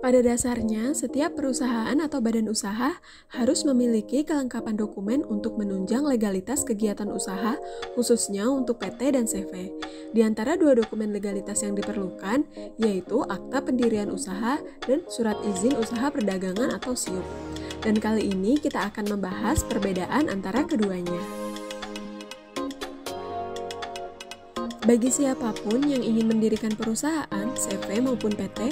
Pada dasarnya, setiap perusahaan atau badan usaha harus memiliki kelengkapan dokumen untuk menunjang legalitas kegiatan usaha, khususnya untuk PT dan CV. Di antara dua dokumen legalitas yang diperlukan, yaitu Akta Pendirian Usaha dan Surat Izin Usaha Perdagangan atau SIUP. Dan kali ini kita akan membahas perbedaan antara keduanya. Bagi siapapun yang ingin mendirikan perusahaan, CV maupun PT,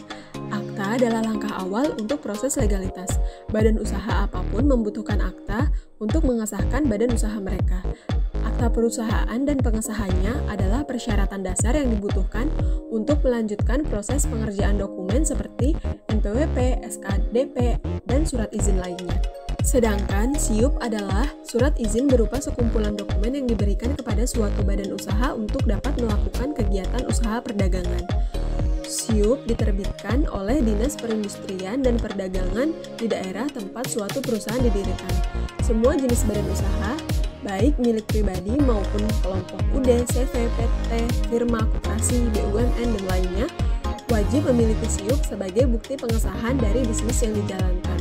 akta adalah langkah awal untuk proses legalitas. Badan usaha apapun membutuhkan akta untuk mengesahkan badan usaha mereka. Akta perusahaan dan pengesahannya adalah persyaratan dasar yang dibutuhkan untuk melanjutkan proses pengerjaan dokumen seperti NPWP, SKDP, dan surat izin lainnya. Sedangkan SIUP adalah surat izin berupa sekumpulan dokumen yang diberikan kepada suatu badan usaha untuk dapat melakukan kegiatan usaha perdagangan. SIUP diterbitkan oleh Dinas Perindustrian dan Perdagangan di daerah tempat suatu perusahaan didirikan. Semua jenis badan usaha, baik milik pribadi maupun kelompok UD, CV, PT, firma, koperasi, BUMN, dan lainnya, wajib memiliki SIUP sebagai bukti pengesahan dari bisnis yang dijalankan.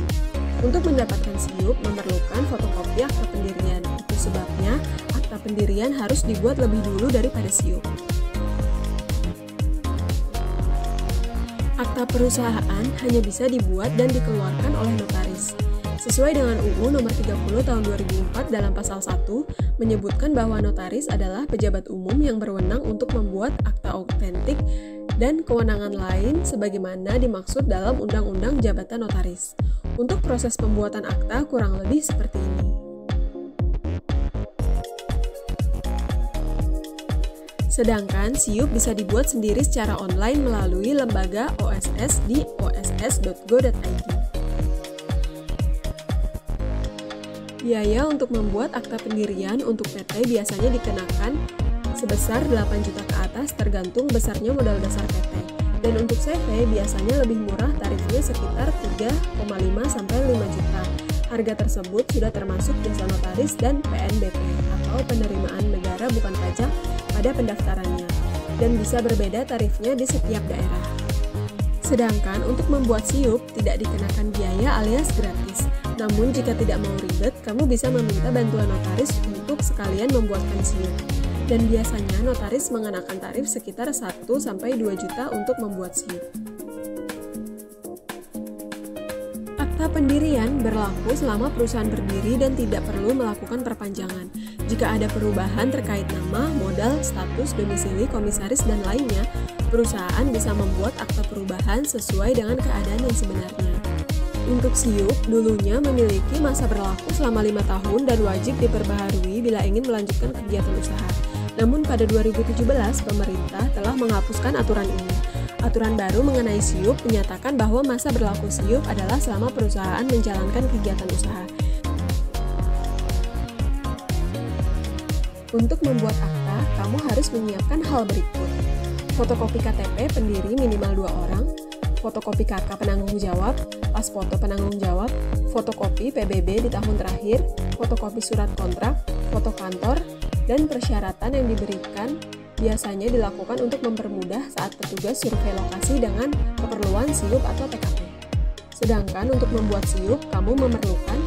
Untuk mendapatkan SIUP memerlukan fotokopi akta pendirian. Itu sebabnya akta pendirian harus dibuat lebih dulu daripada SIUP. Akta perusahaan hanya bisa dibuat dan dikeluarkan oleh notaris. Sesuai dengan UU Nomor 30 Tahun 2004 dalam Pasal 1 menyebutkan bahwa notaris adalah pejabat umum yang berwenang untuk membuat akta autentik dan kewenangan lain sebagaimana dimaksud dalam Undang-Undang Jabatan Notaris. Untuk proses pembuatan akta kurang lebih seperti ini. Sedangkan SIUP bisa dibuat sendiri secara online melalui lembaga OSS di oss.go.id. Biaya untuk membuat akta pendirian untuk PT biasanya dikenakan sebesar 8 juta ke atas tergantung besarnya modal dasar PT. Dan untuk CV biasanya lebih murah, tarifnya sekitar 3,5 sampai 5 juta. Harga tersebut sudah termasuk jasa notaris dan PNBP atau penerimaan negara bukan pajak pada pendaftarannya, dan bisa berbeda tarifnya di setiap daerah. Sedangkan untuk membuat SIUP tidak dikenakan biaya alias gratis. Namun jika tidak mau ribet, kamu bisa meminta bantuan notaris untuk sekalian membuatkan SIUP. Dan biasanya notaris mengenakan tarif sekitar 1-2 juta untuk membuat SIUP. Akta pendirian berlaku selama perusahaan berdiri dan tidak perlu melakukan perpanjangan. Jika ada perubahan terkait nama, modal, status, domisili, komisaris, dan lainnya, perusahaan bisa membuat akta perubahan sesuai dengan keadaan yang sebenarnya. Untuk SIUP, dulunya memiliki masa berlaku selama 5 tahun dan wajib diperbaharui bila ingin melanjutkan kegiatan usaha. Namun pada 2017, pemerintah telah menghapuskan aturan ini. Aturan baru mengenai SIUP menyatakan bahwa masa berlaku SIUP adalah selama perusahaan menjalankan kegiatan usaha. Untuk membuat akta, kamu harus menyiapkan hal berikut. Fotokopi KTP pendiri minimal 2 orang, fotokopi KK penanggung jawab, pas foto penanggung jawab, fotokopi PBB di tahun terakhir, fotokopi surat kontrak, foto kantor, dan persyaratan yang diberikan biasanya dilakukan untuk mempermudah saat petugas survei lokasi dengan keperluan SIUP atau TKP. Sedangkan untuk membuat SIUP, kamu memerlukan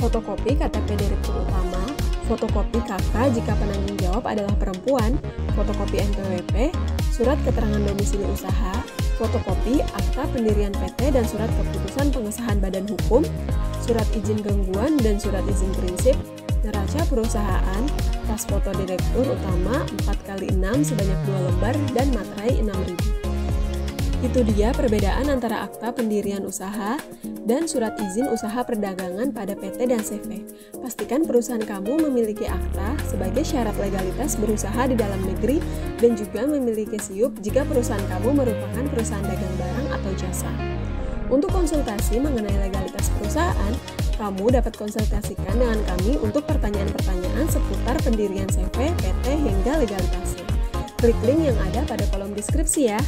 fotokopi KTP Direktur Utama, fotokopi KK jika penanggung jawab adalah perempuan, fotokopi NPWP, surat keterangan domisili usaha, fotokopi akta pendirian PT dan surat keputusan pengesahan badan hukum, surat izin gangguan dan surat izin prinsip, neraca perusahaan, tas foto direktur utama 4x6 sebanyak 2 lembar, dan materai 6.000. Itu dia perbedaan antara akta pendirian usaha dan surat izin usaha perdagangan pada PT dan CV. Pastikan perusahaan kamu memiliki akta sebagai syarat legalitas berusaha di dalam negeri dan juga memiliki SIUP jika perusahaan kamu merupakan perusahaan dagang barang atau jasa. Untuk konsultasi mengenai legalitas perusahaan, kamu dapat konsultasikan dengan kami untuk pertanyaan-pertanyaan seputar pendirian CV, PT, hingga legalitasnya. Klik link yang ada pada kolom deskripsi ya.